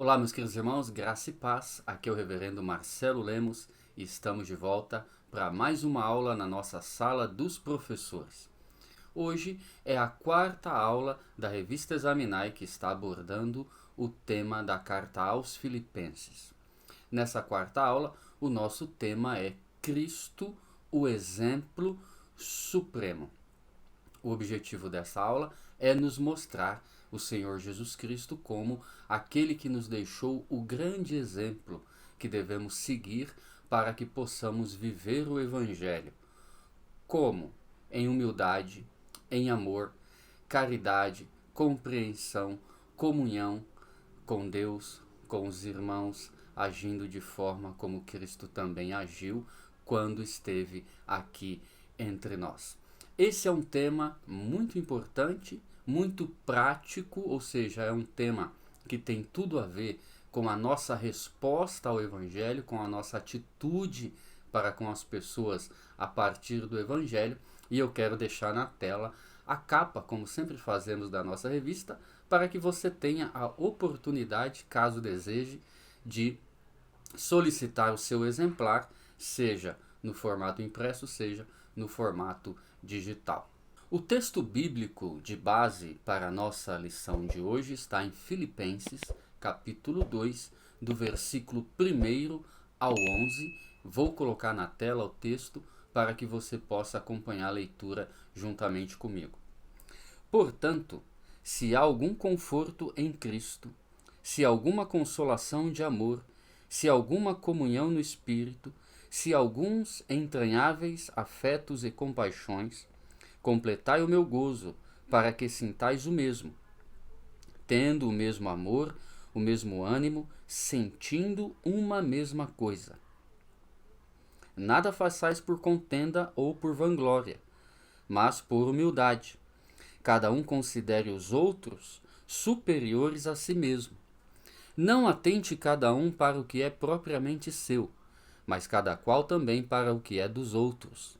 Olá, meus queridos irmãos, graça e paz. Aqui é o reverendo Marcelo Lemos e estamos de volta para mais uma aula na nossa sala dos professores. Hoje é a quarta aula da revista Examinai que está abordando o tema da carta aos Filipenses. Nessa quarta aula, o nosso tema é Cristo, o exemplo supremo. O objetivo dessa aula é nos mostrar o Senhor Jesus Cristo como aquele que nos deixou o grande exemplo que devemos seguir para que possamos viver o Evangelho. Como? Em humildade, em amor, caridade, compreensão, comunhão com Deus, com os irmãos, agindo de forma como Cristo também agiu quando esteve aqui entre nós. Esse é um tema muito importante, muito prático, ou seja, é um tema que tem tudo a ver com a nossa resposta ao Evangelho, com a nossa atitude para com as pessoas a partir do Evangelho. E eu quero deixar na tela a capa, como sempre fazemos da nossa revista, para que você tenha a oportunidade, caso deseje, de solicitar o seu exemplar, seja no formato impresso, seja no formato digital. O texto bíblico de base para a nossa lição de hoje está em Filipenses, capítulo 2, do versículo 1 ao 11. Vou colocar na tela o texto para que você possa acompanhar a leitura juntamente comigo. Portanto, se há algum conforto em Cristo, se há alguma consolação de amor, se há alguma comunhão no Espírito, se há alguns entranháveis afetos e compaixões, completai o meu gozo, para que sintais o mesmo, tendo o mesmo amor, o mesmo ânimo, sentindo uma mesma coisa. Nada façais por contenda ou por vanglória, mas por humildade. Cada um considere os outros superiores a si mesmo. Não atente cada um para o que é propriamente seu, mas cada qual também para o que é dos outros.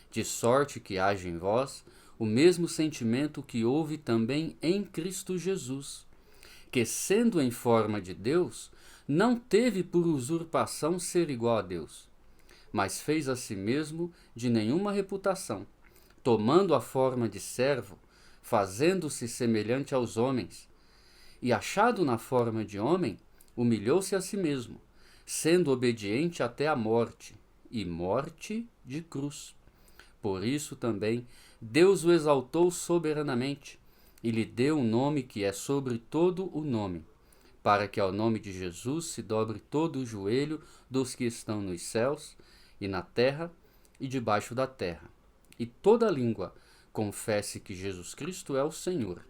De sorte que haja em vós o mesmo sentimento que houve também em Cristo Jesus, que, sendo em forma de Deus, não teve por usurpação ser igual a Deus, mas fez a si mesmo de nenhuma reputação, tomando a forma de servo, fazendo-se semelhante aos homens, e achado na forma de homem, humilhou-se a si mesmo, sendo obediente até a morte, e morte de cruz. Por isso também Deus o exaltou soberanamente, e lhe deu um nome que é sobre todo o nome, para que ao nome de Jesus se dobre todo o joelho dos que estão nos céus, e na terra, e debaixo da terra, e toda língua confesse que Jesus Cristo é o Senhor,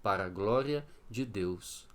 para a glória de Deus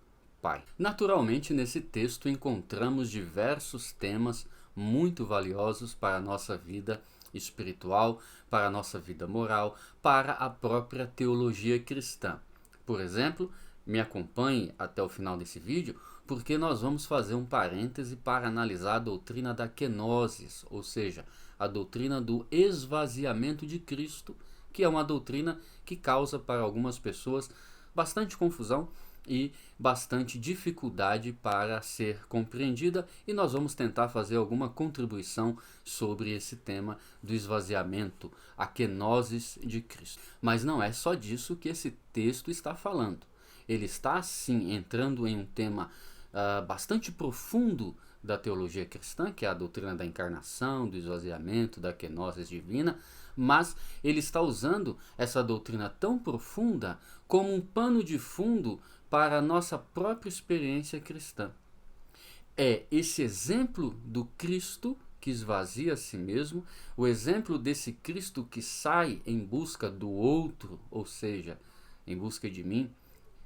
Pai. Naturalmente, nesse texto encontramos diversos temas muito valiosos para a nossa vida espiritual, para a nossa vida moral, para a própria teologia cristã. Por exemplo, me acompanhe até o final desse vídeo, porque nós vamos fazer um parêntese para analisar a doutrina da kenosis, ou seja, a doutrina do esvaziamento de Cristo, que é uma doutrina que causa para algumas pessoas bastante confusão e bastante dificuldade para ser compreendida, e nós vamos tentar fazer alguma contribuição sobre esse tema do esvaziamento, a kenosis de Cristo. Mas não é só disso que esse texto está falando. Ele está, sim, entrando em um tema bastante profundo da teologia cristã, que é a doutrina da encarnação, do esvaziamento, da kenosis divina, mas ele está usando essa doutrina tão profunda como um pano de fundo para a nossa própria experiência cristã. É esse exemplo do Cristo que esvazia a si mesmo, o exemplo desse Cristo que sai em busca do outro, ou seja, em busca de mim,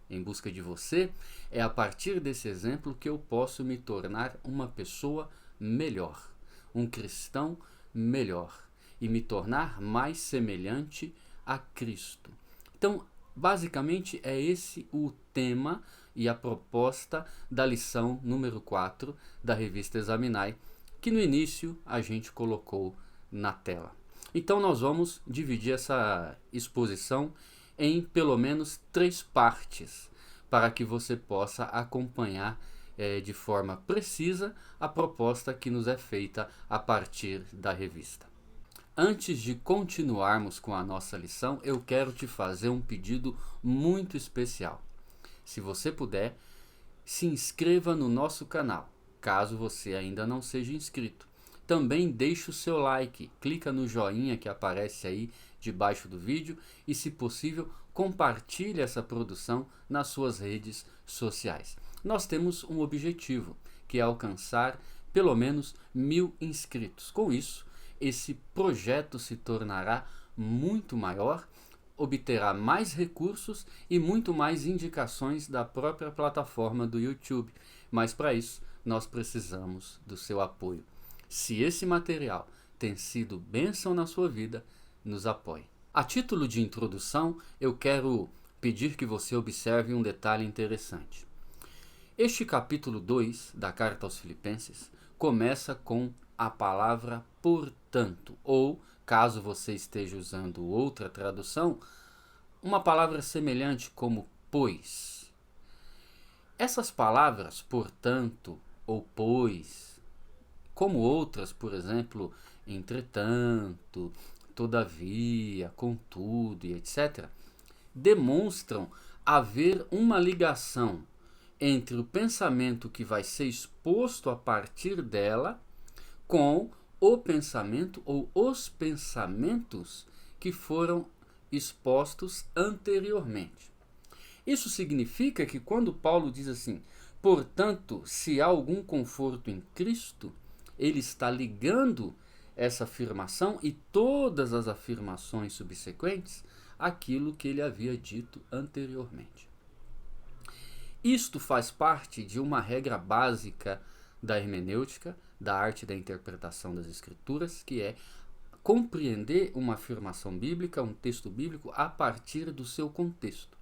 em busca de você, é a partir desse exemplo que eu posso me tornar uma pessoa melhor, um cristão melhor, e me tornar mais semelhante a Cristo. Então, basicamente é esse o tema e a proposta da lição número 4 da revista Examinai, que no início a gente colocou na tela. Então nós vamos dividir essa exposição em pelo menos 3 partes, para que você possa acompanhar de forma precisa a proposta que nos é feita a partir da revista. Antes de continuarmos com a nossa lição, eu quero te fazer um pedido muito especial. Se você puder, se inscreva no nosso canal, caso você ainda não seja inscrito. Também deixe o seu like, clica no joinha que aparece aí debaixo do vídeo e, se possível, compartilhe essa produção nas suas redes sociais. Nós temos um objetivo, que é alcançar pelo menos 1000 inscritos. Com isso, esse projeto se tornará muito maior, obterá mais recursos e muito mais indicações da própria plataforma do YouTube. Mas para isso, nós precisamos do seu apoio. Se esse material tem sido bênção na sua vida, nos apoie. A título de introdução, eu quero pedir que você observe um detalhe interessante. Este capítulo 2 da Carta aos Filipenses começa com a palavra portanto, ou, caso você esteja usando outra tradução, uma palavra semelhante como pois. Essas palavras, portanto, ou pois, como outras, por exemplo, entretanto, todavia, contudo e etc., demonstram haver uma ligação entre o pensamento que vai ser exposto a partir dela com o pensamento ou os pensamentos que foram expostos anteriormente. Isso significa que quando Paulo diz assim, portanto, se há algum conforto em Cristo, ele está ligando essa afirmação e todas as afirmações subsequentes àquilo que ele havia dito anteriormente. Isto faz parte de uma regra básica da hermenêutica, da arte da interpretação das Escrituras, que é compreender uma afirmação bíblica, um texto bíblico, a partir do seu contexto.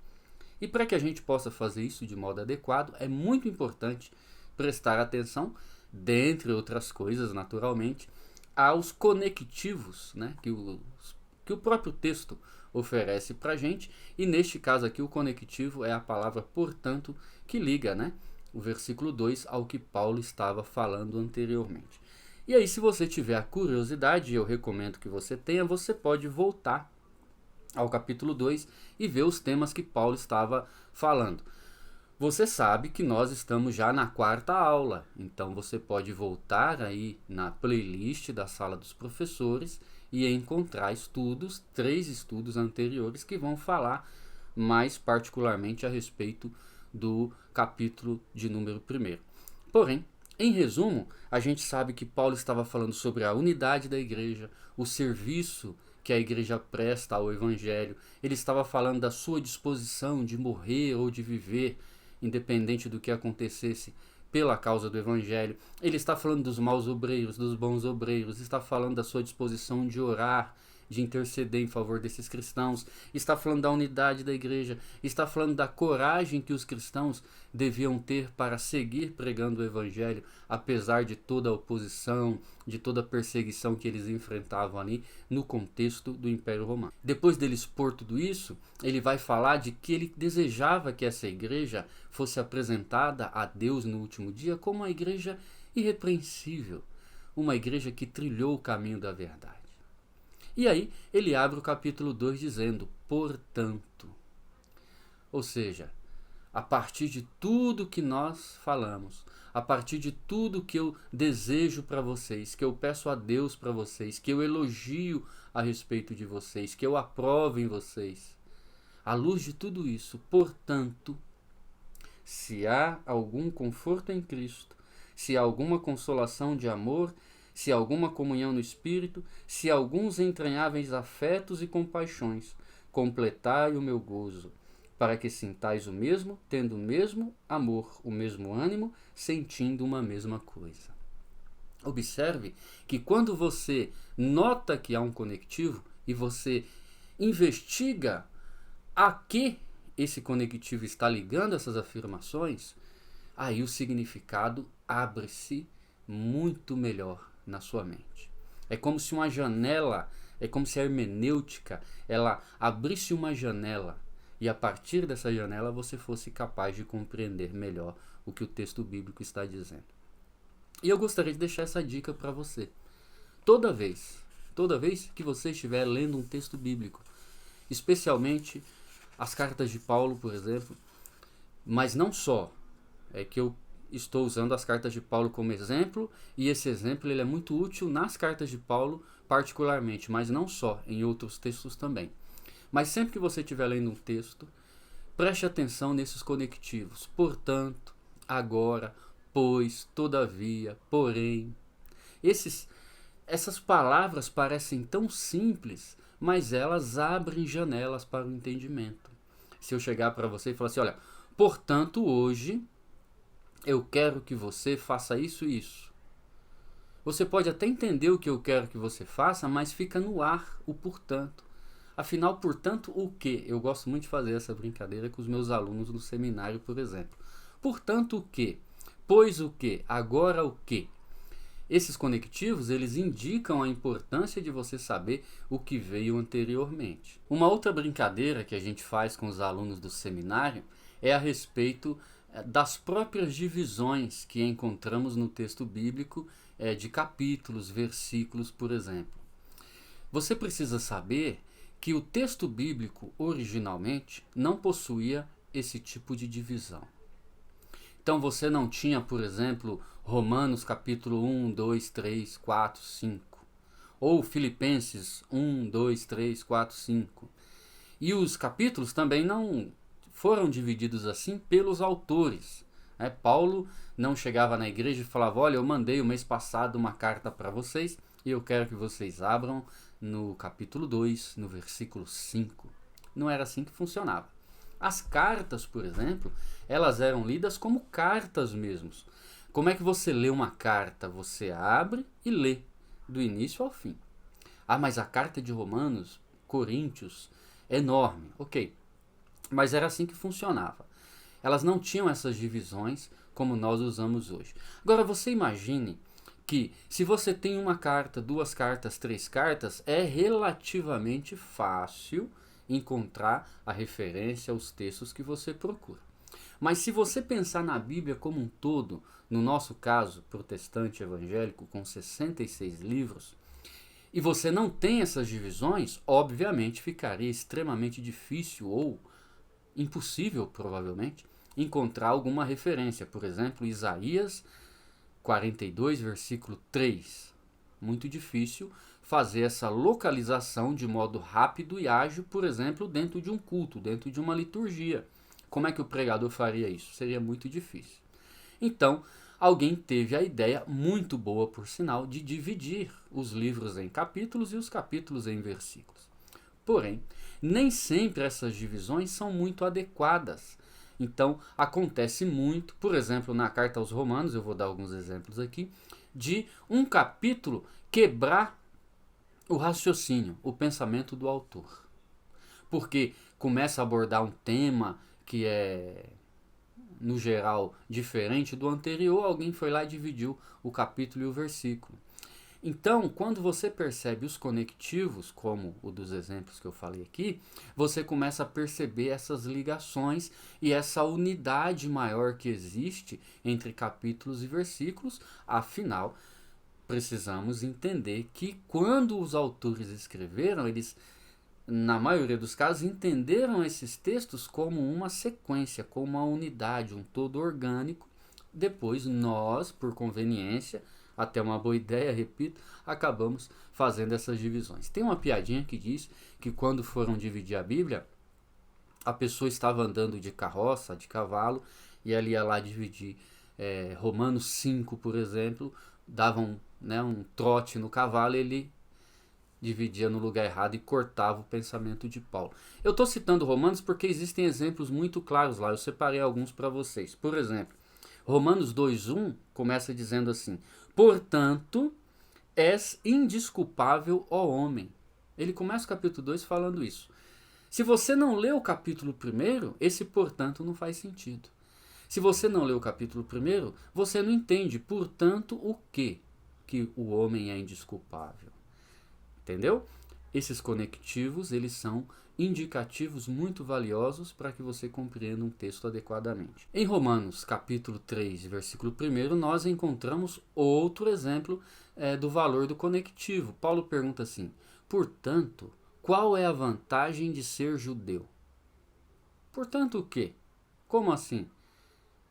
E para que a gente possa fazer isso de modo adequado, é muito importante prestar atenção, dentre outras coisas, naturalmente, aos conectivos, né, que o próprio texto oferece para a gente, e neste caso aqui o conectivo é a palavra portanto, que liga, né, o versículo 2 ao que Paulo estava falando anteriormente. E aí, se você tiver a curiosidade, eu recomendo que você tenha, você pode voltar ao capítulo 2 e ver os temas que Paulo estava falando. Você sabe que nós estamos já na 4ª aula, então você pode voltar aí na playlist da Sala dos Professores e encontrar estudos, 3 estudos anteriores que vão falar mais particularmente a respeito do capítulo de número 1. Porém, em resumo, a gente sabe que Paulo estava falando sobre a unidade da igreja, o serviço que a igreja presta ao evangelho. Ele estava falando da sua disposição de morrer ou de viver, independente do que acontecesse, pela causa do evangelho. Ele está falando dos maus obreiros, dos bons obreiros, está falando da sua disposição de orar, de interceder em favor desses cristãos, está falando da unidade da igreja, está falando da coragem que os cristãos deviam ter para seguir pregando o evangelho, apesar de toda a oposição, de toda a perseguição que eles enfrentavam ali no contexto do Império Romano. Depois dele expor tudo isso, ele vai falar de que ele desejava que essa igreja fosse apresentada a Deus no último dia como uma igreja irrepreensível, uma igreja que trilhou o caminho da verdade. E aí ele abre o capítulo 2 dizendo, portanto. Ou seja, a partir de tudo que nós falamos, a partir de tudo que eu desejo para vocês, que eu peço a Deus para vocês, que eu elogio a respeito de vocês, que eu aprovo em vocês, à luz de tudo isso, portanto, se há algum conforto em Cristo, se há alguma consolação de amor, se há alguma comunhão no Espírito, se há alguns entranháveis afetos e compaixões, completai o meu gozo, para que sintais o mesmo, tendo o mesmo amor, o mesmo ânimo, sentindo uma mesma coisa. Observe que quando você nota que há um conectivo e você investiga a que esse conectivo está ligando essas afirmações, aí o significado abre-se muito melhor na sua mente. É como se uma janela, é como se a hermenêutica, ela abrisse uma janela e a partir dessa janela você fosse capaz de compreender melhor o que o texto bíblico está dizendo. E eu gostaria de deixar essa dica para você. Toda vez que você estiver lendo um texto bíblico, especialmente as cartas de Paulo, por exemplo, mas não só, é que eu estou usando as cartas de Paulo como exemplo, e esse exemplo ele é muito útil nas cartas de Paulo particularmente, mas não só, em outros textos também. Mas sempre que você estiver lendo um texto, preste atenção nesses conectivos. Portanto, agora, pois, todavia, porém. Essas palavras parecem tão simples, mas elas abrem janelas para o entendimento. Se eu chegar para você e falar assim, olha, portanto, hoje eu quero que você faça isso e isso. Você pode até entender o que eu quero que você faça, mas fica no ar o portanto. Afinal, portanto, o que? Eu gosto muito de fazer essa brincadeira com os meus alunos no seminário, por exemplo. Portanto, o que? Pois o que? Agora o que? Esses conectivos, eles indicam a importância de você saber o que veio anteriormente. Uma outra brincadeira que a gente faz com os alunos do seminário é a respeito das próprias divisões que encontramos no texto bíblico de capítulos, versículos, por exemplo. Você precisa saber que o texto bíblico, originalmente, não possuía esse tipo de divisão. Então você não tinha, por exemplo, Romanos capítulo 1, 2, 3, 4, 5. Ou Filipenses 1, 2, 3, 4, 5. E os capítulos também não foram divididos assim pelos autores. Paulo não chegava na igreja e falava, olha, eu mandei o mês passado uma carta para vocês e eu quero que vocês abram no capítulo 2, no versículo 5. Não era assim que funcionava. As cartas, por exemplo, elas eram lidas como cartas mesmo. Como é que você lê uma carta? Você abre e lê, do início ao fim. Ah, mas a carta de Romanos, Coríntios, é enorme. Ok, mas era assim que funcionava. Elas não tinham essas divisões como nós usamos hoje. Agora você imagine que se você tem uma carta, duas cartas, três cartas, é relativamente fácil encontrar a referência aos textos que você procura. Mas se você pensar na Bíblia como um todo, no nosso caso, protestante evangélico, com 66 livros, e você não tem essas divisões, obviamente ficaria extremamente difícil ou impossível, provavelmente, encontrar alguma referência. Por exemplo, Isaías 42, versículo 3. Muito difícil fazer essa localização de modo rápido e ágil, por exemplo, dentro de um culto, dentro de uma liturgia. Como é que o pregador faria isso? Seria muito difícil. Então, alguém teve a ideia, muito boa por sinal, de dividir os livros em capítulos e os capítulos em versículos. Porém, nem sempre essas divisões são muito adequadas. Então, acontece muito, por exemplo, na carta aos Romanos, eu vou dar alguns exemplos aqui, de um capítulo quebrar o raciocínio, o pensamento do autor. Porque começa a abordar um tema que é, no geral, diferente do anterior, alguém foi lá e dividiu o capítulo e o versículo. Então, quando você percebe os conectivos, como o dos exemplos que eu falei aqui, você começa a perceber essas ligações e essa unidade maior que existe entre capítulos e versículos. Afinal, precisamos entender que quando os autores escreveram, eles, na maioria dos casos, entenderam esses textos como uma sequência, como uma unidade, um todo orgânico. Depois nós, por conveniência, até uma boa ideia, repito, acabamos fazendo essas divisões. Tem uma piadinha que diz que quando foram dividir a Bíblia, a pessoa estava andando de carroça, de cavalo, e ela ia lá dividir Romanos 5, por exemplo, dava um trote no cavalo e ele dividia no lugar errado e cortava o pensamento de Paulo. Eu estou citando Romanos porque existem exemplos muito claros lá, eu separei alguns para vocês. Por exemplo, Romanos 2:1 começa dizendo assim, portanto, és indesculpável, ó homem. Ele começa o capítulo 2 falando isso. Se você não lê o capítulo 1, esse portanto não faz sentido. Se você não lê o capítulo 1, você não entende, portanto, o que o homem é indesculpável. Entendeu? Esses conectivos, eles são indicativos muito valiosos para que você compreenda um texto adequadamente. Em Romanos, capítulo 3, versículo 1, nós encontramos outro exemplo do valor do conectivo. Paulo pergunta assim: portanto, qual é a vantagem de ser judeu? Portanto, o quê? Como assim?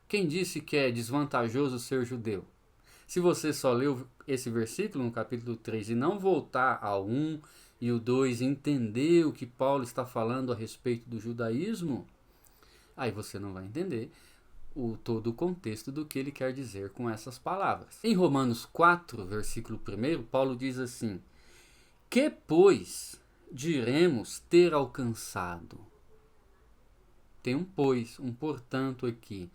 Quem disse que é desvantajoso ser judeu? Se você só leu esse versículo no capítulo 3 e não voltar ao 1 e o 2 e entender o que Paulo está falando a respeito do judaísmo, aí você não vai entender todo o contexto do que ele quer dizer com essas palavras. Em Romanos 4, versículo 1, Paulo diz assim: que, pois, diremos ter alcançado? Tem um pois, um portanto aqui.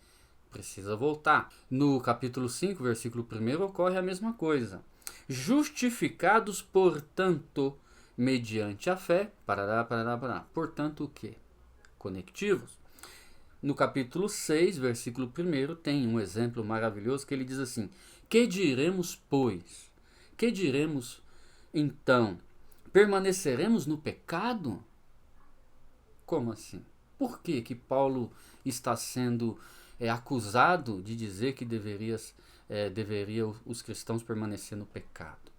Precisa voltar. No capítulo 5, versículo 1, ocorre a mesma coisa. Justificados, portanto, mediante a fé, portanto o quê? Conectivos. No capítulo 6, versículo 1, tem um exemplo maravilhoso que ele diz assim: que diremos, pois? Que diremos, então? Permaneceremos no pecado? Como assim? Por que Paulo está sendo acusado de dizer que deveria os cristãos permanecer no pecado?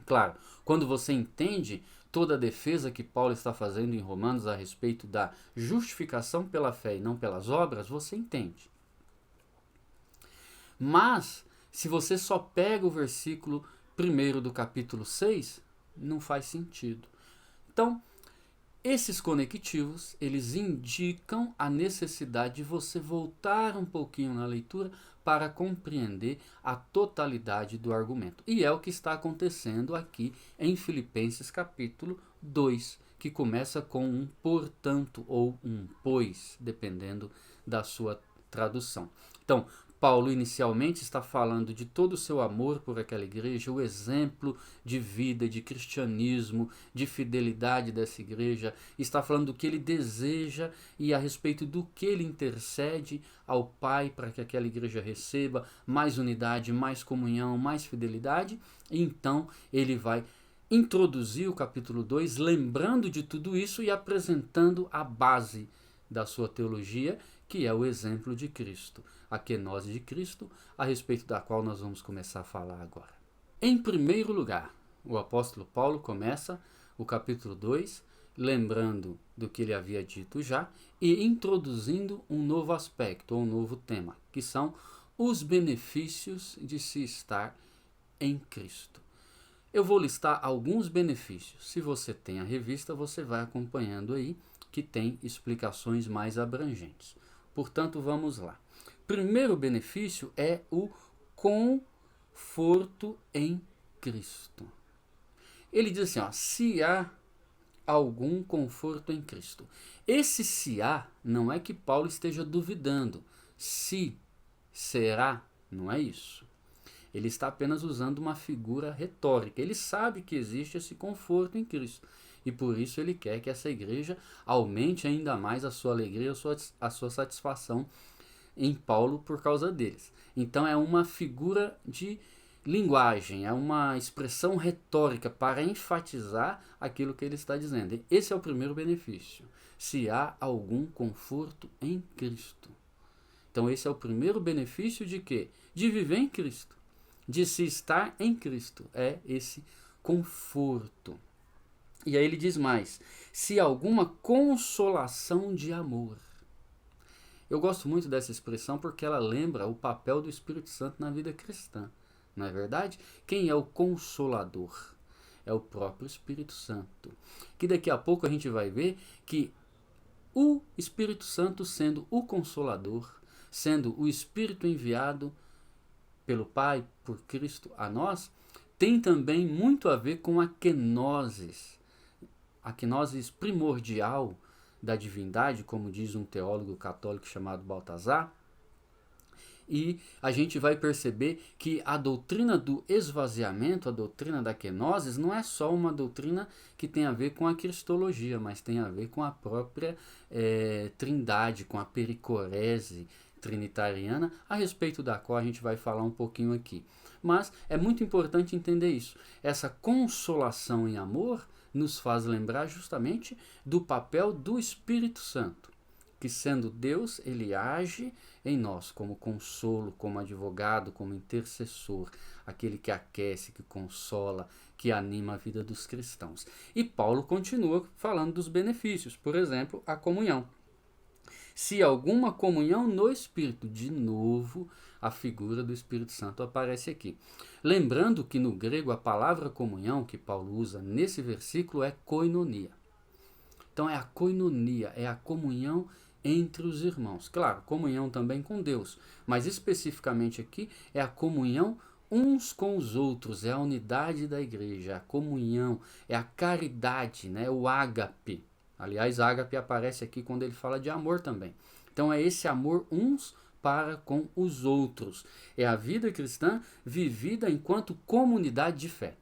Claro, quando você entende toda a defesa que Paulo está fazendo em Romanos a respeito da justificação pela fé e não pelas obras, você entende. Mas, se você só pega o versículo 1 do capítulo 6, não faz sentido. Então, esses conectivos, eles indicam a necessidade de você voltar um pouquinho na leitura para compreender a totalidade do argumento. E é o que está acontecendo aqui em Filipenses capítulo 2, que começa com um portanto ou um pois, dependendo da sua tradução. Então, Paulo inicialmente está falando de todo o seu amor por aquela igreja, o exemplo de vida, de cristianismo, de fidelidade dessa igreja, está falando do que ele deseja e a respeito do que ele intercede ao Pai para que aquela igreja receba mais unidade, mais comunhão, mais fidelidade. E então ele vai introduzir o capítulo 2, lembrando de tudo isso e apresentando a base da sua teologia, que é o exemplo de Cristo, a kenose de Cristo, a respeito da qual nós vamos começar a falar agora. Em primeiro lugar, o apóstolo Paulo começa o capítulo 2, lembrando do que ele havia dito já e introduzindo um novo aspecto, ou um novo tema, que são os benefícios de se estar em Cristo. Eu vou listar alguns benefícios. Se você tem a revista, você vai acompanhando aí, que tem explicações mais abrangentes. Portanto, vamos lá. Primeiro benefício é o conforto em Cristo. Ele diz assim, se há algum conforto em Cristo. Esse se há não é que Paulo esteja duvidando. Se, será, não é isso. Ele está apenas usando uma figura retórica. Ele sabe que existe esse conforto em Cristo. E por isso ele quer que essa igreja aumente ainda mais a sua alegria, a sua satisfação em Paulo por causa deles. Então é uma figura de linguagem, é uma expressão retórica para enfatizar aquilo que ele está dizendo. Esse é o primeiro benefício. Se há algum conforto em Cristo. Então esse é o primeiro benefício de quê? De viver em Cristo. De se estar em Cristo. É esse conforto. E aí ele diz mais, se alguma consolação de amor. Eu gosto muito dessa expressão porque ela lembra o papel do Espírito Santo na vida cristã. Não é verdade? Quem é o consolador? É o próprio Espírito Santo. Que daqui a pouco a gente vai ver que o Espírito Santo, sendo o consolador, sendo o Espírito enviado pelo Pai, por Cristo a nós, tem também muito a ver com a kenosis primordial da divindade, como diz um teólogo católico chamado Baltazar. E a gente vai perceber que a doutrina do esvaziamento, a doutrina da kenosis, não é só uma doutrina que tem a ver com a cristologia, mas tem a ver com a própria trindade, com a pericorese trinitariana, a respeito da qual a gente vai falar um pouquinho aqui. Mas é muito importante entender isso. Essa consolação em amor nos faz lembrar justamente do papel do Espírito Santo, que sendo Deus, ele age em nós como consolo, como advogado, como intercessor, aquele que aquece, que consola, que anima a vida dos cristãos. E Paulo continua falando dos benefícios, por exemplo, a comunhão. Se alguma comunhão no Espírito, de novo, a figura do Espírito Santo aparece aqui. Lembrando que no grego a palavra comunhão que Paulo usa nesse versículo é koinonia. Então é a koinonia, é a comunhão entre os irmãos. Claro, comunhão também com Deus, mas especificamente aqui é a comunhão uns com os outros, é a unidade da igreja, a comunhão, é a caridade, né? O ágape. Aliás, ágape aparece aqui quando ele fala de amor também. Então é esse amor uns para com os outros. É a vida cristã vivida enquanto comunidade de fé.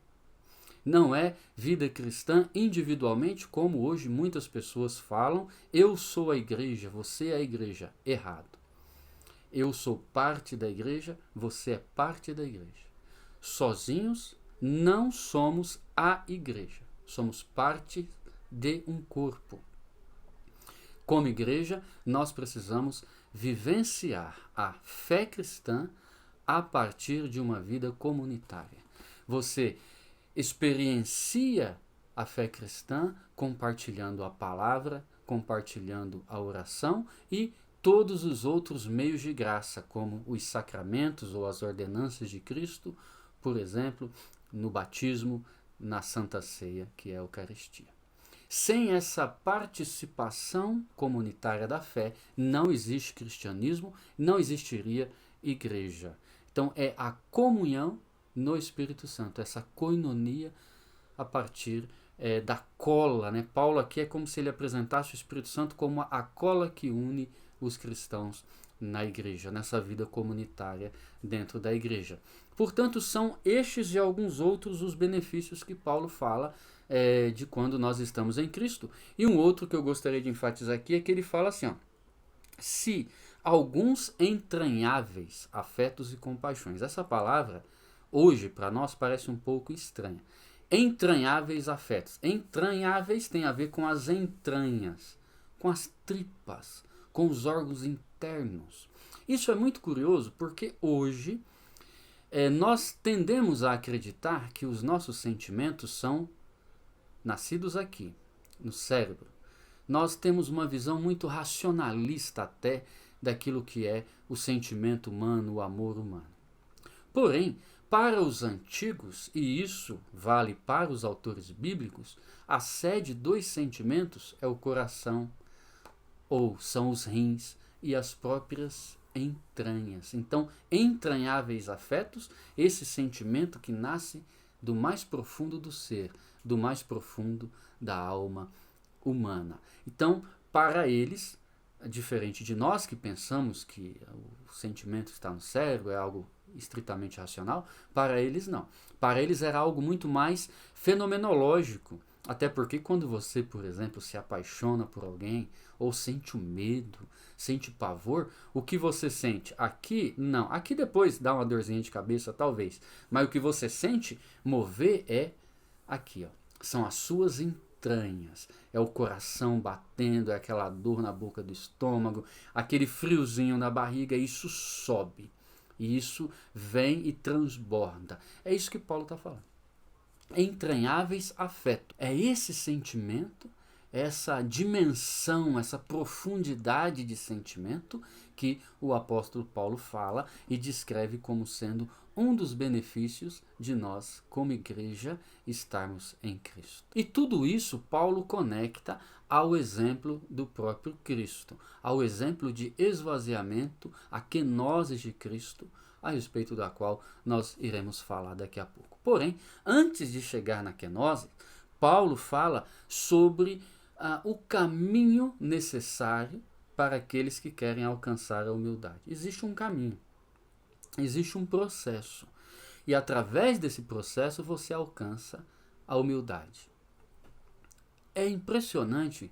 Não é vida cristã individualmente, como hoje muitas pessoas falam, eu sou a igreja, você é a igreja. Errado. Eu sou parte da igreja, você é parte da igreja. Sozinhos não somos a igreja, somos parte de um corpo. Como igreja, nós precisamos vivenciar a fé cristã a partir de uma vida comunitária. Você experiencia a fé cristã compartilhando a palavra, compartilhando a oração e todos os outros meios de graça, como os sacramentos ou as ordenanças de Cristo, por exemplo, no batismo, na Santa Ceia, que é a Eucaristia. Sem essa participação comunitária da fé, não existe cristianismo, não existiria igreja. Então é a comunhão no Espírito Santo, essa koinonia a partir da cola, né? Paulo aqui é como se ele apresentasse o Espírito Santo como a cola que une os cristãos na igreja, nessa vida comunitária dentro da igreja. Portanto, são estes e alguns outros os benefícios que Paulo fala de quando nós estamos em Cristo. E um outro que eu gostaria de enfatizar aqui é que ele fala assim, ó, se alguns entranháveis afetos e compaixões. Essa palavra, hoje, para nós, parece um pouco estranha. Entranháveis afetos. Entranháveis tem a ver com as entranhas, com as tripas, com os órgãos internos. Isso é muito curioso porque hoje nós tendemos a acreditar que os nossos sentimentos são nascidos aqui, no cérebro. Nós temos uma visão muito racionalista até daquilo que é o sentimento humano, o amor humano. Porém, para os antigos, e isso vale para os autores bíblicos, a sede dos sentimentos é o coração, ou são os rins e as próprias entranhas. Então, entranháveis afetos, esse sentimento que nasce do mais profundo do ser, do mais profundo da alma humana. Então, para eles, diferente de nós que pensamos que o sentimento está no cérebro, é algo estritamente racional, para eles não. Para eles era algo muito mais fenomenológico. Até porque quando você, por exemplo, se apaixona por alguém, ou sente o medo, sente pavor, o que você sente? Aqui, não. Aqui depois dá uma dorzinha de cabeça, talvez. Mas o que você sente mover é aqui, ó. São as suas entranhas. É o coração batendo, é aquela dor na boca do estômago, aquele friozinho na barriga, isso sobe. E isso vem e transborda. É isso que Paulo está falando. Entranháveis afeto. É esse sentimento, essa dimensão, essa profundidade de sentimento que o apóstolo Paulo fala e descreve como sendo um dos benefícios de nós, como igreja, estarmos em Cristo. E tudo isso Paulo conecta ao exemplo do próprio Cristo, ao exemplo de esvaziamento, a kenosis de Cristo, a respeito da qual nós iremos falar daqui a pouco. Porém, antes de chegar na kenosis, Paulo fala sobre o caminho necessário para aqueles que querem alcançar a humildade. Existe um caminho, existe um processo. E através desse processo você alcança a humildade. É impressionante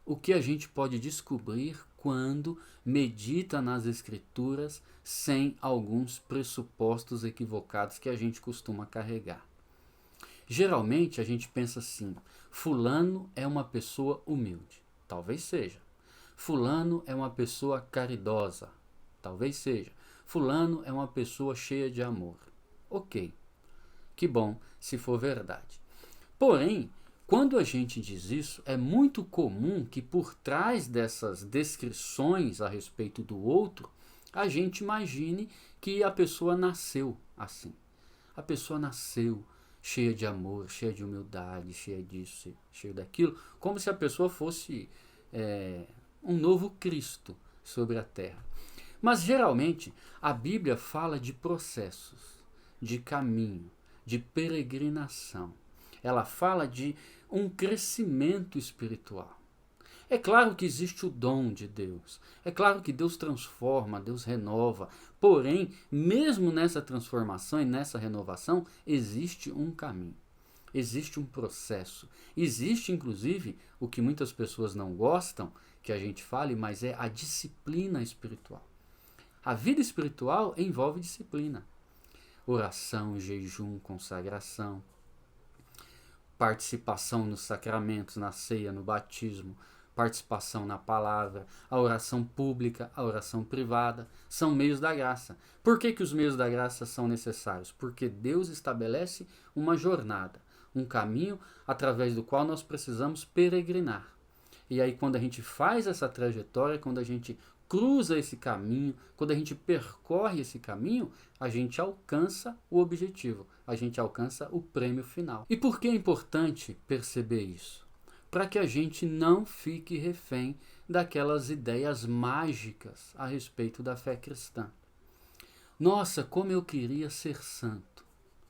o que a gente pode descobrir quando medita nas Escrituras sem alguns pressupostos equivocados que a gente costuma carregar. Geralmente a gente pensa assim: fulano é uma pessoa humilde. Talvez seja. Fulano é uma pessoa caridosa. Talvez seja. Fulano é uma pessoa cheia de amor. Ok, que bom se for verdade. Porém, quando a gente diz isso, é muito comum que por trás dessas descrições a respeito do outro, a gente imagine que a pessoa nasceu assim. A pessoa nasceu cheia de amor, cheia de humildade, cheia disso, cheia daquilo, como se a pessoa fosse um novo Cristo sobre a terra. Mas geralmente a Bíblia fala de processos, de caminho, de peregrinação. Ela fala de um crescimento espiritual. É claro que existe o dom de Deus. É claro que Deus transforma, Deus renova. Porém, mesmo nessa transformação e nessa renovação, existe um caminho. Existe um processo. Existe, inclusive, o que muitas pessoas não gostam que a gente fale, mas é a disciplina espiritual. A vida espiritual envolve disciplina. Oração, jejum, consagração, participação nos sacramentos, na ceia, no batismo, participação na palavra, a oração pública, a oração privada, são meios da graça. Por que os meios da graça são necessários? Porque Deus estabelece uma jornada, um caminho através do qual nós precisamos peregrinar. E aí quando a gente faz essa trajetória, quando a gente cruza esse caminho, quando a gente percorre esse caminho, a gente alcança o objetivo, a gente alcança o prêmio final. E por que é importante perceber isso? Para que a gente não fique refém daquelas ideias mágicas a respeito da fé cristã. Nossa, como eu queria ser santo.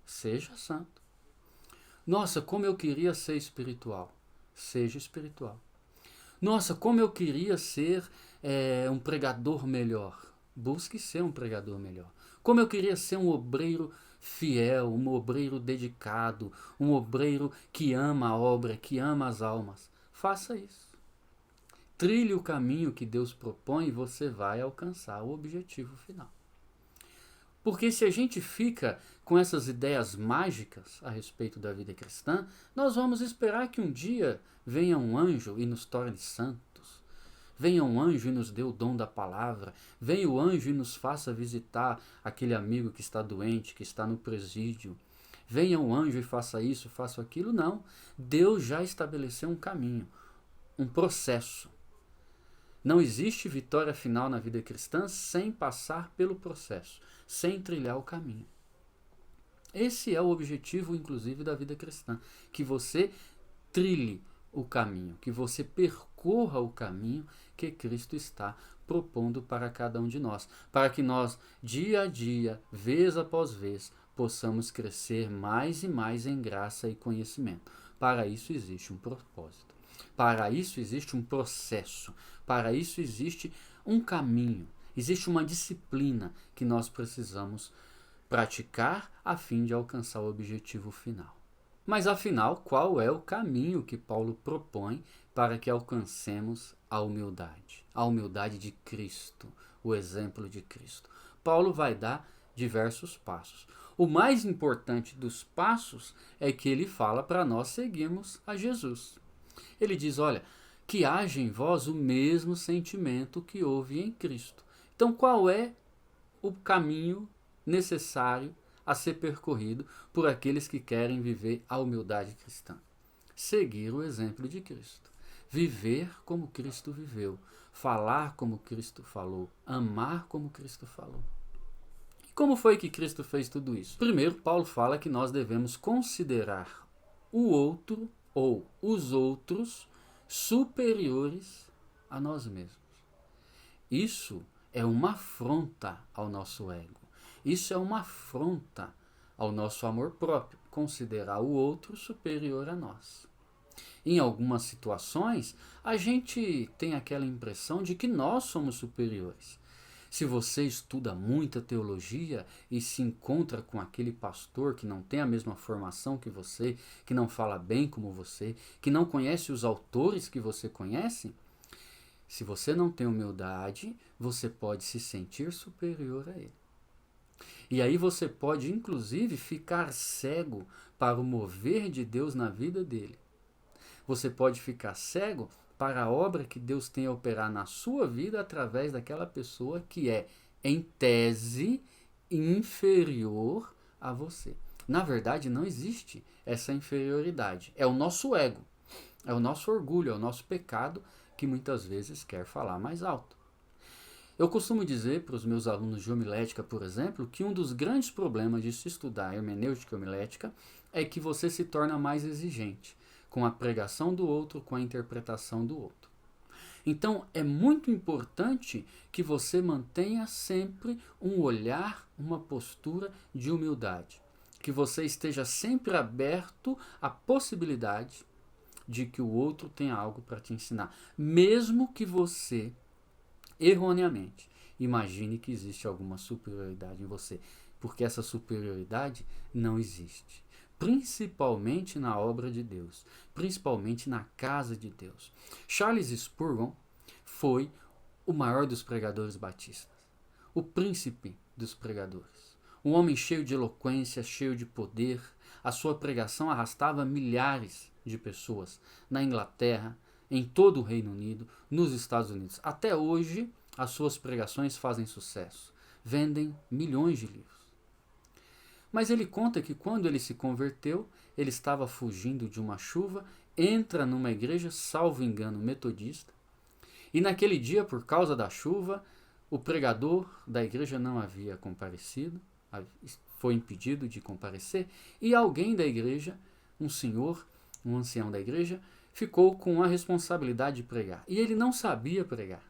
Seja santo. Nossa, como eu queria ser espiritual. Seja espiritual. Nossa, como eu queria ser um pregador melhor. Busque ser um pregador melhor. Como eu queria ser um obreiro fiel, um obreiro dedicado, um obreiro que ama a obra, que ama as almas. Faça isso. Trilhe o caminho que Deus propõe e você vai alcançar o objetivo final. Porque se a gente fica com essas ideias mágicas a respeito da vida cristã, nós vamos esperar que um dia venha um anjo e nos torne santos. Venha um anjo e nos dê o dom da palavra. Venha o anjo e nos faça visitar aquele amigo que está doente, que está no presídio. Venha um anjo e faça isso, faça aquilo. Não. Deus já estabeleceu um caminho, um processo. Não existe vitória final na vida cristã sem passar pelo processo, sem trilhar o caminho. Esse é o objetivo, inclusive, da vida cristã. Que você trilhe o caminho, que você percorra o caminho que Cristo está propondo para cada um de nós, para que nós, dia a dia, vez após vez, possamos crescer mais e mais em graça e conhecimento. Para isso existe um propósito, para isso existe um processo, para isso existe um caminho, existe uma disciplina que nós precisamos praticar a fim de alcançar o objetivo final. Mas afinal, qual é o caminho que Paulo propõe para que alcancemos a humildade? A humildade de Cristo, o exemplo de Cristo. Paulo vai dar diversos passos. O mais importante dos passos é que ele fala para nós seguirmos a Jesus. Ele diz, olha, que haja em vós o mesmo sentimento que houve em Cristo. Então qual é o caminho necessário a ser percorrido por aqueles que querem viver a humildade cristã? Seguir o exemplo de Cristo. Viver como Cristo viveu. Falar como Cristo falou. Amar como Cristo falou. E como foi que Cristo fez tudo isso? Primeiro, Paulo fala que nós devemos considerar o outro ou os outros superiores a nós mesmos. Isso é uma afronta ao nosso ego. Isso é uma afronta ao nosso amor próprio, considerar o outro superior a nós. Em algumas situações, a gente tem aquela impressão de que nós somos superiores. Se você estuda muita teologia e se encontra com aquele pastor que não tem a mesma formação que você, que não fala bem como você, que não conhece os autores que você conhece, se você não tem humildade, você pode se sentir superior a ele. E aí você pode, inclusive, ficar cego para o mover de Deus na vida dele. Você pode ficar cego para a obra que Deus tem a operar na sua vida através daquela pessoa que é, em tese, inferior a você. Na verdade, não existe essa inferioridade. É o nosso ego, é o nosso orgulho, é o nosso pecado que muitas vezes quer falar mais alto. Eu costumo dizer para os meus alunos de homilética, por exemplo, que um dos grandes problemas de se estudar hermenêutica e homilética é que você se torna mais exigente com a pregação do outro, com a interpretação do outro. Então, é muito importante que você mantenha sempre um olhar, uma postura de humildade. Que você esteja sempre aberto à possibilidade de que o outro tenha algo para te ensinar. Mesmo que você, erroneamente, imagine que existe alguma superioridade em você. Porque essa superioridade não existe. Principalmente na obra de Deus, principalmente na casa de Deus. Charles Spurgeon foi o maior dos pregadores batistas, o príncipe dos pregadores, um homem cheio de eloquência, cheio de poder. A sua pregação arrastava milhares de pessoas na Inglaterra, em todo o Reino Unido, nos Estados Unidos. Até hoje, as suas pregações fazem sucesso, vendem milhões de livros. Mas ele conta que quando ele se converteu, ele estava fugindo de uma chuva, entra numa igreja, salvo engano, metodista, e naquele dia, por causa da chuva, o pregador da igreja não havia comparecido, foi impedido de comparecer, e alguém da igreja, um senhor, um ancião da igreja, ficou com a responsabilidade de pregar. E ele não sabia pregar.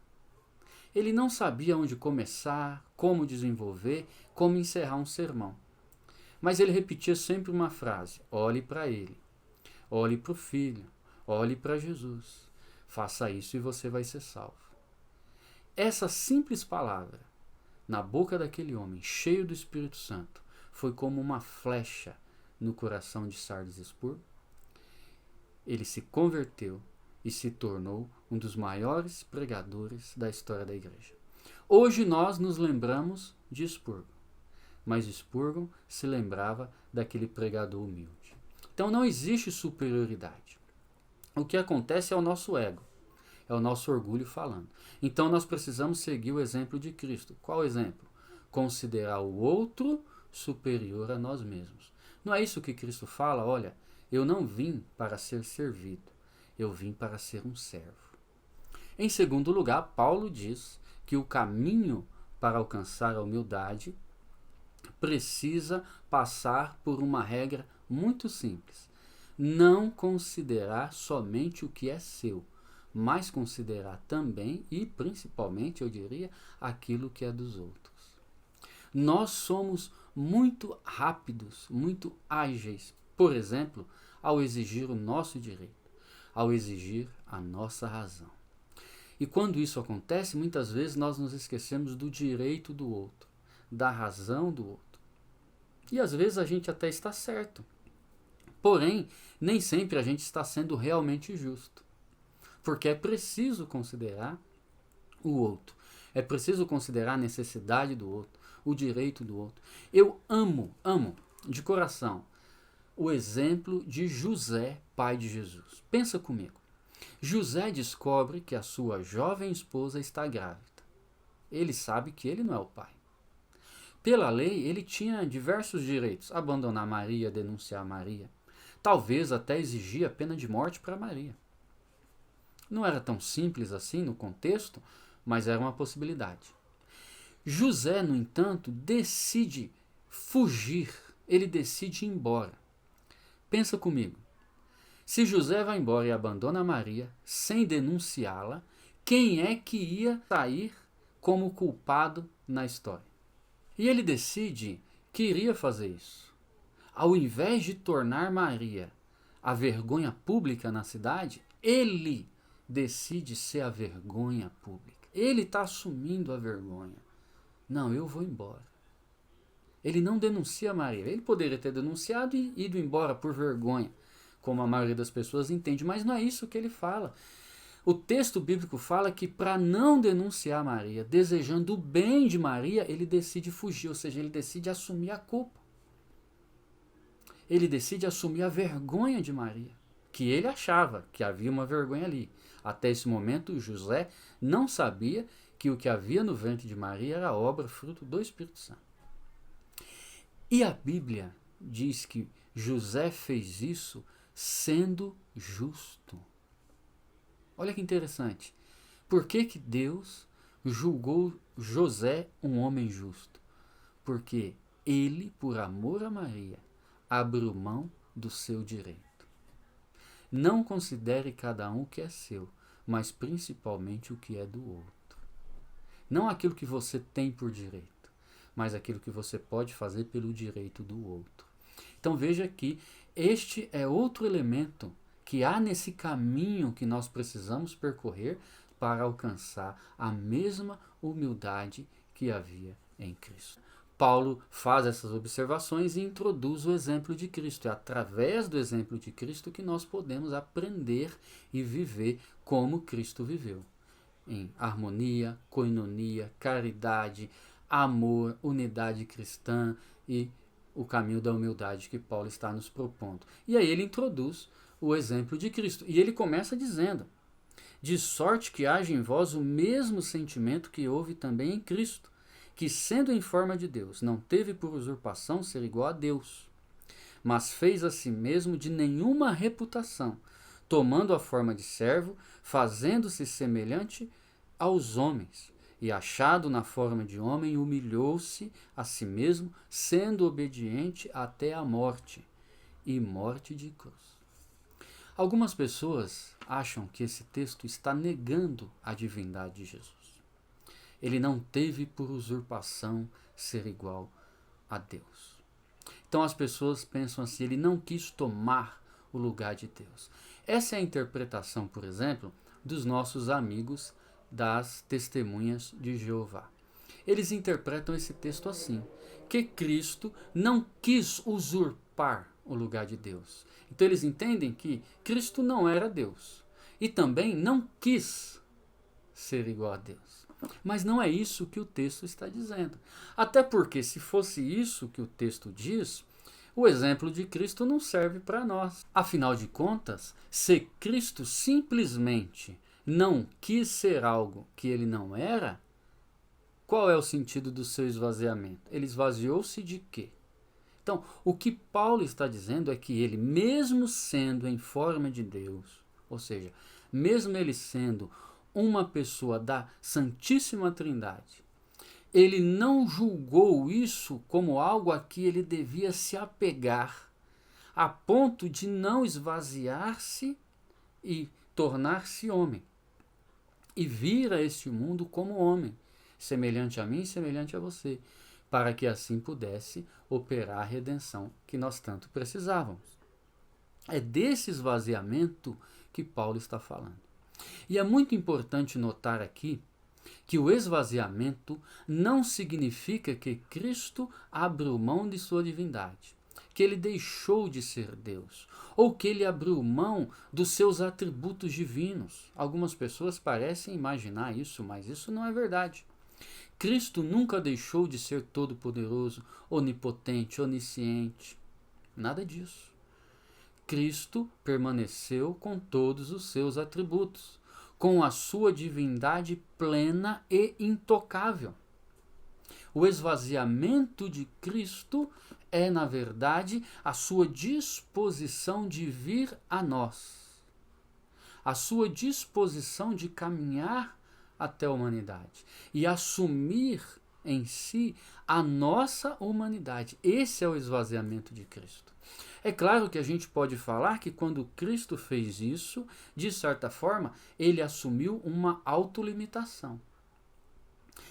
Ele não sabia onde começar, como desenvolver, como encerrar um sermão. Mas ele repetia sempre uma frase: olhe para ele, olhe para o Filho, olhe para Jesus. Faça isso e você vai ser salvo. Essa simples palavra, na boca daquele homem, cheio do Espírito Santo, foi como uma flecha no coração de Charles Spurgeon. Ele se converteu e se tornou um dos maiores pregadores da história da igreja. Hoje nós nos lembramos de Spurgeon, mas Spurgeon se lembrava daquele pregador humilde. Então não existe superioridade. O que acontece é o nosso ego, é o nosso orgulho falando. Então nós precisamos seguir o exemplo de Cristo. Qual exemplo? Considerar o outro superior a nós mesmos. Não é isso que Cristo fala? Olha, eu não vim para ser servido, eu vim para ser um servo. Em segundo lugar, Paulo diz que o caminho para alcançar a humildade precisa passar por uma regra muito simples. Não considerar somente o que é seu, mas considerar também e principalmente, eu diria, aquilo que é dos outros. Nós somos muito rápidos, muito ágeis, por exemplo, ao exigir o nosso direito, ao exigir a nossa razão. E quando isso acontece, muitas vezes nós nos esquecemos do direito do outro, da razão do outro. E às vezes a gente até está certo. Porém, nem sempre a gente está sendo realmente justo. Porque é preciso considerar o outro. É preciso considerar a necessidade do outro, o direito do outro. Eu amo de coração o exemplo de José, pai de Jesus. Pensa comigo. José descobre que a sua jovem esposa está grávida. Ele sabe que ele não é o pai. Pela lei, ele tinha diversos direitos. Abandonar Maria, denunciar Maria. Talvez até exigir a pena de morte para Maria. Não era tão simples assim no contexto, mas era uma possibilidade. José, no entanto, decide fugir. Ele decide ir embora. Pensa comigo. Se José vai embora e abandona Maria, sem denunciá-la, quem é que ia sair como culpado na história? E ele decide que iria fazer isso. Ao invés de tornar Maria a vergonha pública na cidade, ele decide ser a vergonha pública. Ele está assumindo a vergonha. Não, eu vou embora. Ele não denuncia Maria. Ele poderia ter denunciado e ido embora por vergonha, como a maioria das pessoas entende, mas não é isso que ele fala. O texto bíblico fala que para não denunciar Maria, desejando o bem de Maria, ele decide fugir, ou seja, ele decide assumir a culpa. Ele decide assumir a vergonha de Maria, que ele achava que havia uma vergonha ali. Até esse momento, José não sabia que o que havia no ventre de Maria era obra, fruto do Espírito Santo. E a Bíblia diz que José fez isso sendo justo. Olha que interessante. Por que que Deus julgou José um homem justo? Porque ele, por amor a Maria, abriu mão do seu direito. Não considere cada um o que é seu, mas principalmente o que é do outro. Não aquilo que você tem por direito, mas aquilo que você pode fazer pelo direito do outro. Então veja que este é outro elemento que há nesse caminho que nós precisamos percorrer para alcançar a mesma humildade que havia em Cristo. Paulo faz essas observações e introduz o exemplo de Cristo. É através do exemplo de Cristo que nós podemos aprender e viver como Cristo viveu. Em harmonia, coinonia, caridade, amor, unidade cristã e o caminho da humildade que Paulo está nos propondo. E aí ele introduz o exemplo de Cristo. E ele começa dizendo: de sorte que haja em vós o mesmo sentimento que houve também em Cristo, que sendo em forma de Deus, não teve por usurpação ser igual a Deus, mas fez a si mesmo de nenhuma reputação, tomando a forma de servo, fazendo-se semelhante aos homens, e achado na forma de homem, humilhou-se a si mesmo, sendo obediente até a morte, e morte de cruz. Algumas pessoas acham que esse texto está negando a divindade de Jesus. Ele não teve por usurpação ser igual a Deus. Então as pessoas pensam assim: ele não quis tomar o lugar de Deus. Essa é a interpretação, por exemplo, dos nossos amigos das testemunhas de Jeová. Eles interpretam esse texto assim, que Cristo não quis usurpar o lugar de Deus. Então eles entendem que Cristo não era Deus e também não quis ser igual a Deus. Mas não é isso que o texto está dizendo. Até porque, se fosse isso que o texto diz, o exemplo de Cristo não serve para nós. Afinal de contas, se Cristo simplesmente não quis ser algo que ele não era, qual é o sentido do seu esvaziamento? Ele esvaziou-se de quê? Então, o que Paulo está dizendo é que ele, mesmo sendo em forma de Deus, ou seja, mesmo ele sendo uma pessoa da Santíssima Trindade, ele não julgou isso como algo a que ele devia se apegar, a ponto de não esvaziar-se e tornar-se homem, e vir a este mundo como homem, semelhante a mim e semelhante a você, para que assim pudesse operar a redenção que nós tanto precisávamos. É desse esvaziamento que Paulo está falando. E é muito importante notar aqui que o esvaziamento não significa que Cristo abriu mão de sua divindade, que ele deixou de ser Deus, ou que ele abriu mão dos seus atributos divinos. Algumas pessoas parecem imaginar isso, mas isso não é verdade. Cristo nunca deixou de ser todo-poderoso, onipotente, onisciente. Nada disso. Cristo permaneceu com todos os seus atributos, com a sua divindade plena e intocável. O esvaziamento de Cristo é, na verdade, a sua disposição de vir a nós, a sua disposição de caminhar até a humanidade e assumir em si a nossa humanidade. Esse é o esvaziamento de Cristo. É claro que a gente pode falar que quando Cristo fez isso, de certa forma, ele assumiu uma autolimitação.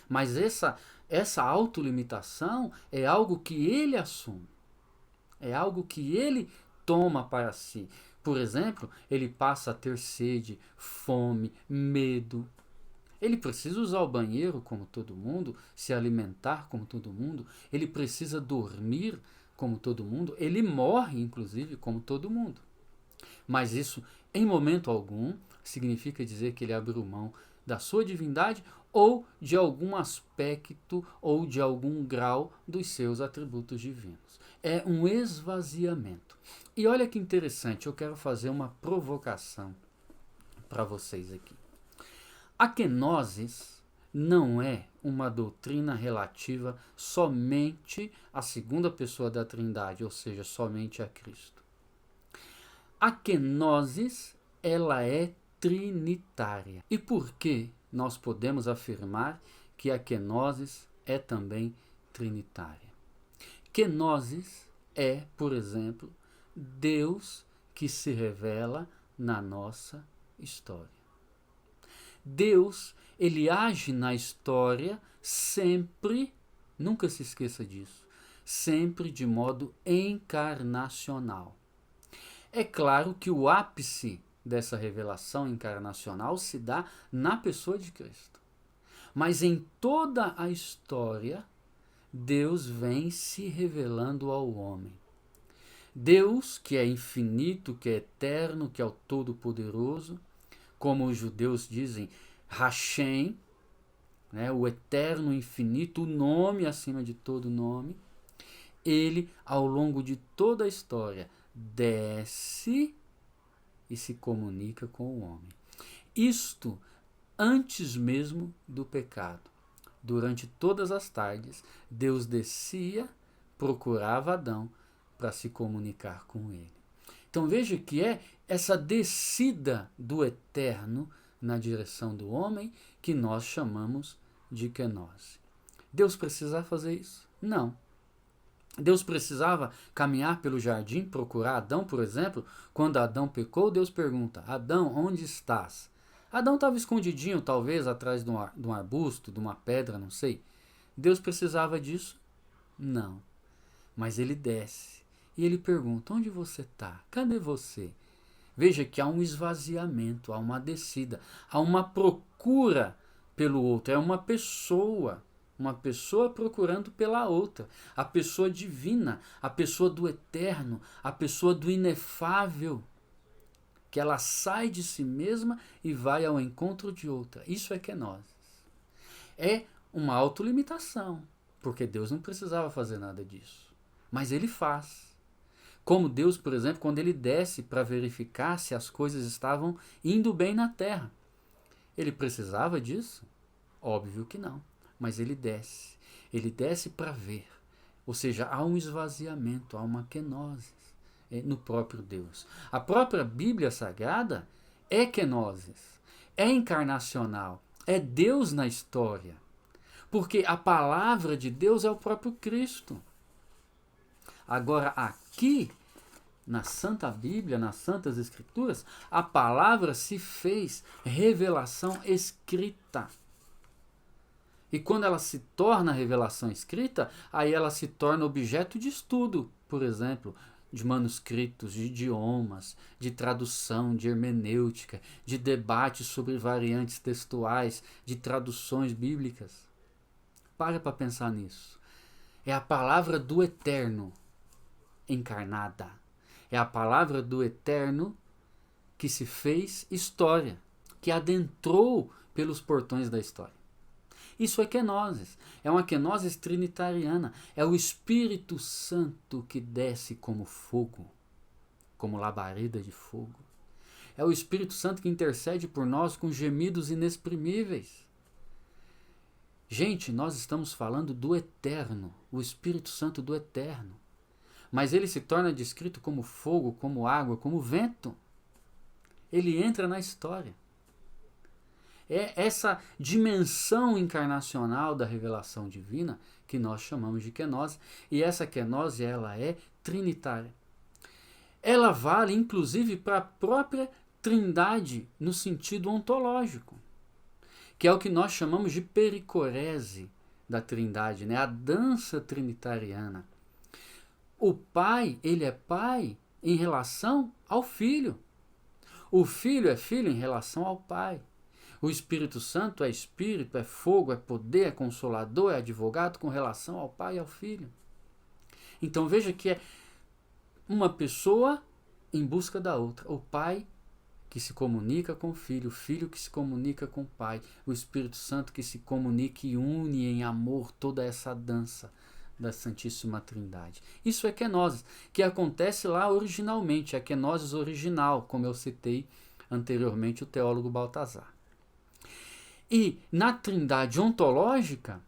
Mas essa autolimitação é algo que ele assume. É algo que ele toma para si. Por exemplo, ele passa a ter sede, fome, medo. Ele precisa usar o banheiro como todo mundo, se alimentar como todo mundo. Ele precisa dormir como todo mundo. Ele morre, inclusive, como todo mundo. Mas isso, em momento algum, significa dizer que ele abriu mão da sua divindade ou de algum aspecto ou de algum grau dos seus atributos divinos. É um esvaziamento. E olha que interessante, eu quero fazer uma provocação para vocês aqui. A kenosis não é uma doutrina relativa somente à segunda pessoa da Trindade, ou seja, somente a Cristo. A kenosis, ela é trinitária. E por que nós podemos afirmar que a kenosis é também trinitária? Kenosis é, por exemplo, Deus que se revela na nossa história. Deus, ele age na história sempre, nunca se esqueça disso, sempre de modo encarnacional. É claro que o ápice dessa revelação encarnacional se dá na pessoa de Cristo. Mas em toda a história, Deus vem se revelando ao homem. Deus, que é infinito, que é eterno, que é o Todo-Poderoso, como os judeus dizem, Hashem, né, o eterno, infinito, o nome acima de todo nome, ele, ao longo de toda a história, desce e se comunica com o homem. Isto antes mesmo do pecado. Durante todas as tardes, Deus descia, procurava Adão para se comunicar com ele. Então veja que é essa descida do eterno na direção do homem que nós chamamos de kenosis. Deus precisava fazer isso? Não. Deus precisava caminhar pelo jardim, procurar Adão, por exemplo. Quando Adão pecou, Deus pergunta: Adão, onde estás? Adão estava escondidinho, talvez, atrás de um arbusto, de uma pedra, não sei. Deus precisava disso? Não. Mas ele desce e ele pergunta: onde você está? Cadê você? Veja que há um esvaziamento, há uma descida, há uma procura pelo outro. É uma pessoa procurando pela outra. A pessoa divina, a pessoa do eterno, a pessoa do inefável, que ela sai de si mesma e vai ao encontro de outra. Isso é kenosis. É uma autolimitação, porque Deus não precisava fazer nada disso. Mas ele faz. Como Deus, por exemplo, quando ele desce para verificar se as coisas estavam indo bem na terra. Ele precisava disso? Óbvio que não. Mas ele desce. Ele desce para ver. Ou seja, há um esvaziamento, há uma kenosis no próprio Deus. A própria Bíblia Sagrada é kenosis, é encarnacional, é Deus na história. Porque a palavra de Deus é o próprio Cristo. Agora, aqui, na Santa Bíblia, nas Santas Escrituras, a palavra se fez revelação escrita. E quando ela se torna revelação escrita, aí ela se torna objeto de estudo, por exemplo, de manuscritos, de idiomas, de tradução, de hermenêutica, de debate sobre variantes textuais, de traduções bíblicas. Para pensar nisso. É a palavra do Eterno encarnada. É a palavra do Eterno que se fez história, que adentrou pelos portões da história. Isso é kenosis. É uma kenosis trinitariana. É o Espírito Santo que desce como fogo, como labareda de fogo. É o Espírito Santo que intercede por nós com gemidos inexprimíveis. Gente, nós estamos falando do Eterno, o Espírito Santo do Eterno. Mas ele se torna descrito como fogo, como água, como vento. Ele entra na história. É essa dimensão encarnacional da revelação divina que nós chamamos de kenosis. E essa kenosis, ela é trinitária. Ela vale, inclusive, para a própria Trindade no sentido ontológico, que é o que nós chamamos de pericorese da Trindade, né? A dança trinitariana. O Pai, ele é Pai em relação ao Filho. O Filho é Filho em relação ao Pai. O Espírito Santo é Espírito, é fogo, é poder, é consolador, é advogado com relação ao Pai e ao Filho. Então veja que é uma pessoa em busca da outra. O Pai que se comunica com o Filho que se comunica com o Pai, o Espírito Santo que se comunica e une em amor toda essa dança da Santíssima Trindade. Isso é kenosis, que acontece lá originalmente, a kenosis original, como eu citei anteriormente o teólogo Baltazar. E na Trindade ontológica,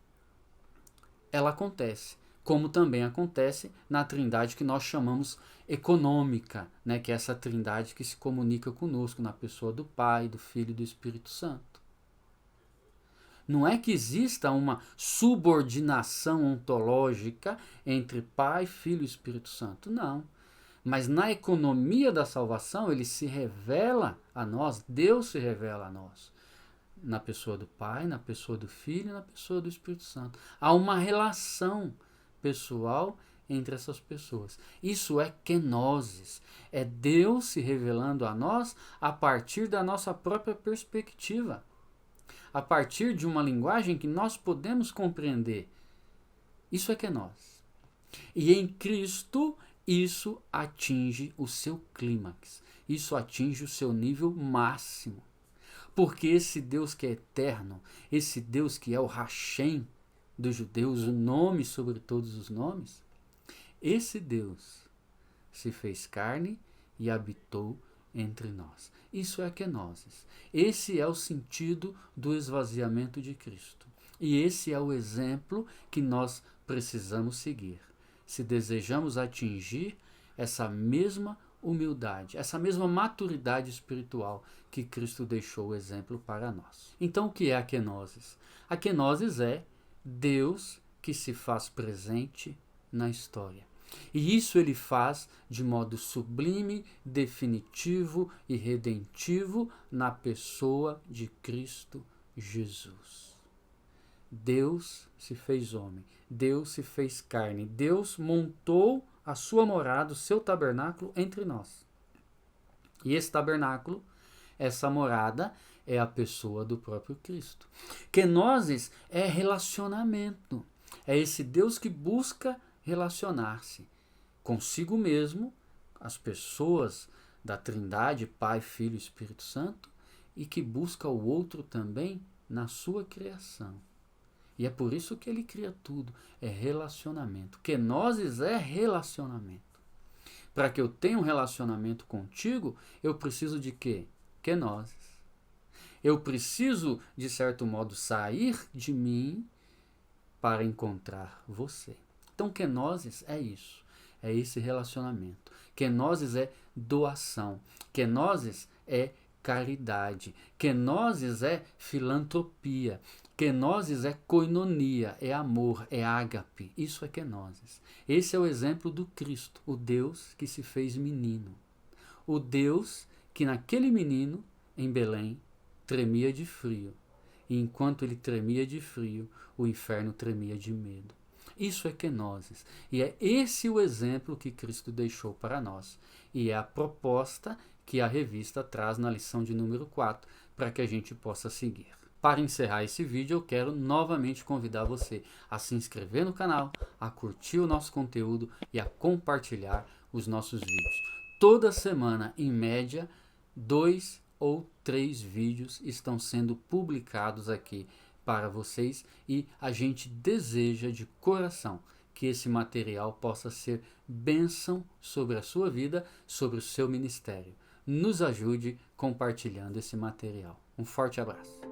ela acontece, como também acontece na Trindade que nós chamamos econômica, né, que é essa Trindade que se comunica conosco na pessoa do Pai, do Filho e do Espírito Santo. Não é que exista uma subordinação ontológica entre Pai, Filho e Espírito Santo, não. Mas na economia da salvação, ele se revela a nós, Deus se revela a nós, na pessoa do Pai, na pessoa do Filho e na pessoa do Espírito Santo. Há uma relação pessoal entre essas pessoas. Isso é kenosis. É Deus se revelando a nós a partir da nossa própria perspectiva. A partir de uma linguagem que nós podemos compreender. Isso é kenosis. E em Cristo, isso atinge o seu clímax. Isso atinge o seu nível máximo. Porque esse Deus que é eterno, esse Deus que é o Hashem dos judeus, o nome sobre todos os nomes, esse Deus se fez carne e habitou entre nós. Isso é kenosis. Esse é o sentido do esvaziamento de Cristo. E esse é o exemplo que nós precisamos seguir. Se desejamos atingir essa mesma humildade, essa mesma maturidade espiritual que Cristo deixou o exemplo para nós. Então, o que é a kenosis? A kenosis é Deus que se faz presente na história. E isso ele faz de modo sublime, definitivo e redentivo na pessoa de Cristo Jesus. Deus se fez homem, Deus se fez carne, Deus montou a sua morada, o seu tabernáculo entre nós. E esse tabernáculo, essa morada, é a pessoa do próprio Cristo. Kenosis é relacionamento. É esse Deus que busca relacionar-se consigo mesmo, as pessoas da Trindade, Pai, Filho e Espírito Santo, e que busca o outro também na sua criação. E é por isso que ele cria tudo. É relacionamento. Kenosis é relacionamento. Para que eu tenha um relacionamento contigo, eu preciso de quê? Kenosis. Eu preciso, de certo modo, sair de mim para encontrar você. Então, kenosis é isso. É esse relacionamento. Kenosis é doação. Kenosis é caridade. Kenosis é filantropia. Kenosis é koinonia, é amor, é ágape. Isso é kenosis. Esse é o exemplo do Cristo, o Deus que se fez menino. O Deus que naquele menino, em Belém, tremia de frio. E enquanto ele tremia de frio, o inferno tremia de medo. Isso é kenosis. E é esse o exemplo que Cristo deixou para nós. E é a proposta que a revista traz na lição de número 4, para que a gente possa seguir. Para encerrar esse vídeo, eu quero novamente convidar você a se inscrever no canal, a curtir o nosso conteúdo e a compartilhar os nossos vídeos. Toda semana, em média, 2 ou 3 vídeos estão sendo publicados aqui para vocês e a gente deseja de coração que esse material possa ser bênção sobre a sua vida, sobre o seu ministério. Nos ajude compartilhando esse material. Um forte abraço.